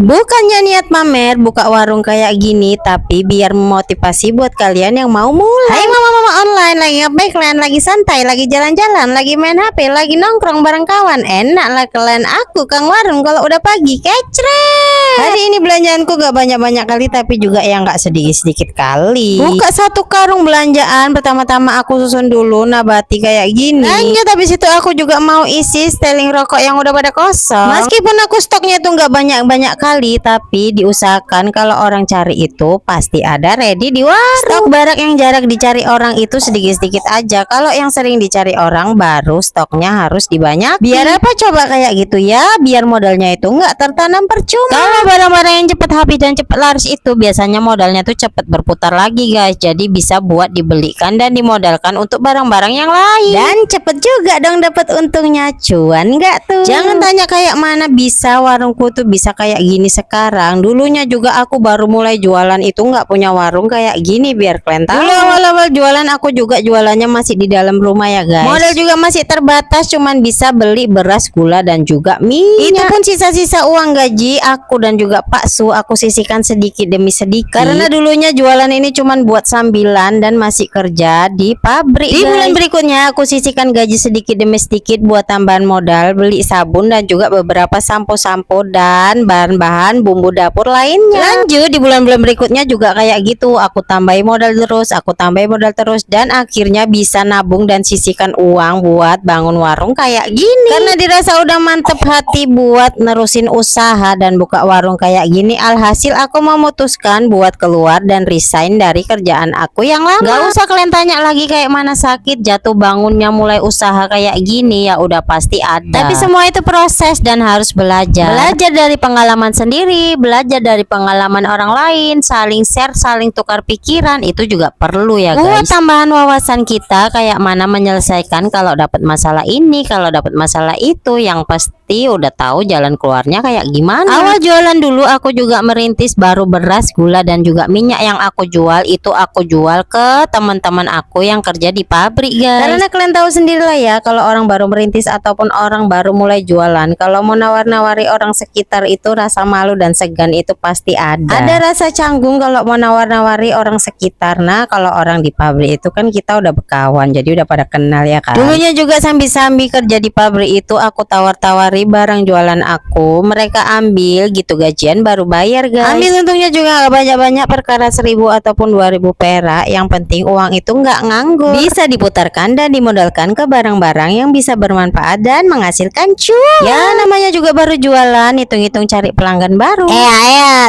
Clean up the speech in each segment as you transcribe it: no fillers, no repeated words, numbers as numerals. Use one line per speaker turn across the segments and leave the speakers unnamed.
Bukannya niat pamer buka warung kayak gini, tapi biar memotivasi buat kalian yang mau mulai. Hai mama-mama online, lagi ngapain kalian? Lagi santai, lagi jalan-jalan, lagi main HP, lagi nongkrong bareng kawan. Enak lah kalian, aku Kang Warung kalau udah pagi kecret. Hari ini belanjaanku gak banyak-banyak kali, tapi juga yang gak sedikit-sedikit kali. Buka satu karung belanjaan, pertama-tama aku susun dulu nabati kayak gini. Lanjut habis itu aku juga mau isi styling rokok yang udah pada kosong. Meskipun aku stoknya tuh gak banyak-banyak kali, tapi diusahakan kalau orang cari itu pasti ada ready di warung. Stok barang yang jarang dicari orang itu sedikit-sedikit aja. Kalau yang sering dicari orang baru stoknya harus dibanyak. Biar apa coba kayak gitu ya? Biar modalnya itu nggak tertanam percuma. Kalau barang-barang yang cepat habis dan cepat laris itu biasanya modalnya tuh cepat berputar lagi guys. Jadi bisa buat dibelikan dan dimodalkan untuk barang-barang yang lain. Dan cepet juga dong dapat untungnya. Cuan nggak tuh? Jangan tanya kayak mana bisa warungku tuh bisa kayak gini sekarang. Dulunya juga aku baru mulai jualan itu nggak punya warung kayak gini, biar kalian tahu. Dulu awal-awal jualan aku juga jualannya masih di dalam rumah ya guys. Modal juga masih terbatas, cuman bisa beli beras, gula dan juga minyak. Itu pun sisa-sisa uang gaji aku dan juga Pak Su aku sisihkan sedikit demi sedikit. Karena dulunya jualan ini cuman buat sambilan dan masih kerja di pabrik. Di bulan berikutnya aku sisihkan gaji sedikit demi sedikit buat tambahan modal beli sabun dan juga beberapa sampo-sampo dan bahan-bahan bumbu dapur lainnya. Lanjut di bulan-bulan berikutnya juga kayak gitu, aku tambahin modal terus, dan akhirnya bisa nabung dan sisihkan uang buat bangun warung kayak gini. Karena dirasa udah mantep hati buat nerusin usaha dan buka warung kayak gini, alhasil aku memutuskan buat keluar dan resign dari kerjaan aku yang lama. Gak usah kalian tanya lagi kayak mana sakit jatuh bangunnya mulai usaha kayak gini, ya udah pasti ada. Tapi semua itu proses dan harus belajar. Belajar dari pengalaman sendiri, belajar dari pengalaman orang lain, saling share, saling tukar pikiran, itu juga perlu ya guys. Buat tambahan wawasan kita kayak mana menyelesaikan kalau dapat masalah ini, kalau dapat masalah itu, yang pasti udah tahu jalan keluarnya kayak gimana. Awal jualan dulu aku juga merintis baru beras, gula dan juga minyak yang aku jual itu aku jual ke teman-teman aku yang kerja di pabrik guys. Karena kalian tahu sendiri lah ya, kalau orang baru merintis ataupun orang baru mulai jualan, kalau mau nawar-nawari orang sekitar itu rasa malu dan segan itu pasti ada. Ada rasa canggung kalau mau nawar-nawari orang sekitar. Nah kalau orang di pabrik itu kan kita udah berkawan, jadi udah pada kenal ya kan. Dulunya juga sambil-sambil kerja di pabrik itu aku tawar-tawari barang jualan aku, mereka ambil gitu gajian baru bayar guys. Ambil untungnya juga gak banyak-banyak, perkara 1000 ataupun 2000 perak, yang penting uang itu nggak nganggur, bisa diputarkan dan dimodalkan ke barang-barang yang bisa bermanfaat dan menghasilkan cuan. Ya namanya juga baru jualan, hitung-hitung cari pelanggan baru.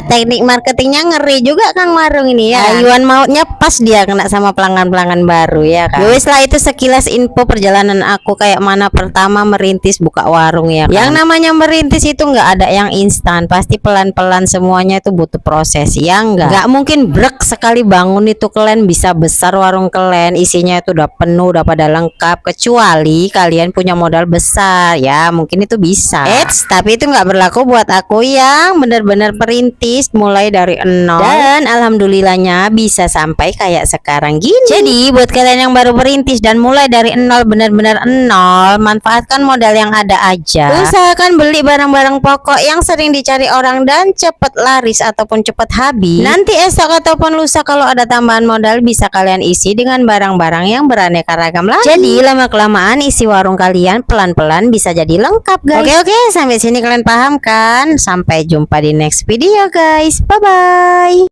Teknik marketingnya ngeri juga Kang Warung ini ya. Ayuan mautnya pas dia kena sama pelanggan-pelanggan baru ya kan. Yowes lah, itu sekilas info perjalanan aku kayak mana pertama merintis buka warung ya kan. Yang namanya merintis itu nggak ada yang instan, pasti pelan-pelan semuanya itu butuh proses ya nggak mungkin brek sekali bangun itu kalian bisa besar warung kalian isinya itu udah penuh udah pada lengkap, kecuali kalian punya modal besar ya mungkin itu bisa. Tapi itu nggak berlaku buat aku yang benar-benar perintis mulai dari nol dan alhamdulillahnya bisa sampai kayak sekarang gini. Jadi buat kalian yang baru perintis dan mulai dari nol, benar-benar nol, manfaatkan modal yang ada aja. Usahakan beli barang-barang pokok yang sering dicari orang dan cepet laris ataupun cepet habis. Nanti esok ataupun lusa kalau ada tambahan modal bisa kalian isi dengan barang-barang yang beraneka ragam lagi. Jadi lama-kelamaan isi warung kalian pelan-pelan bisa jadi lengkap guys. Oke, sampai sini kalian paham kan? Sampai jumpa di next video guys. Bye bye.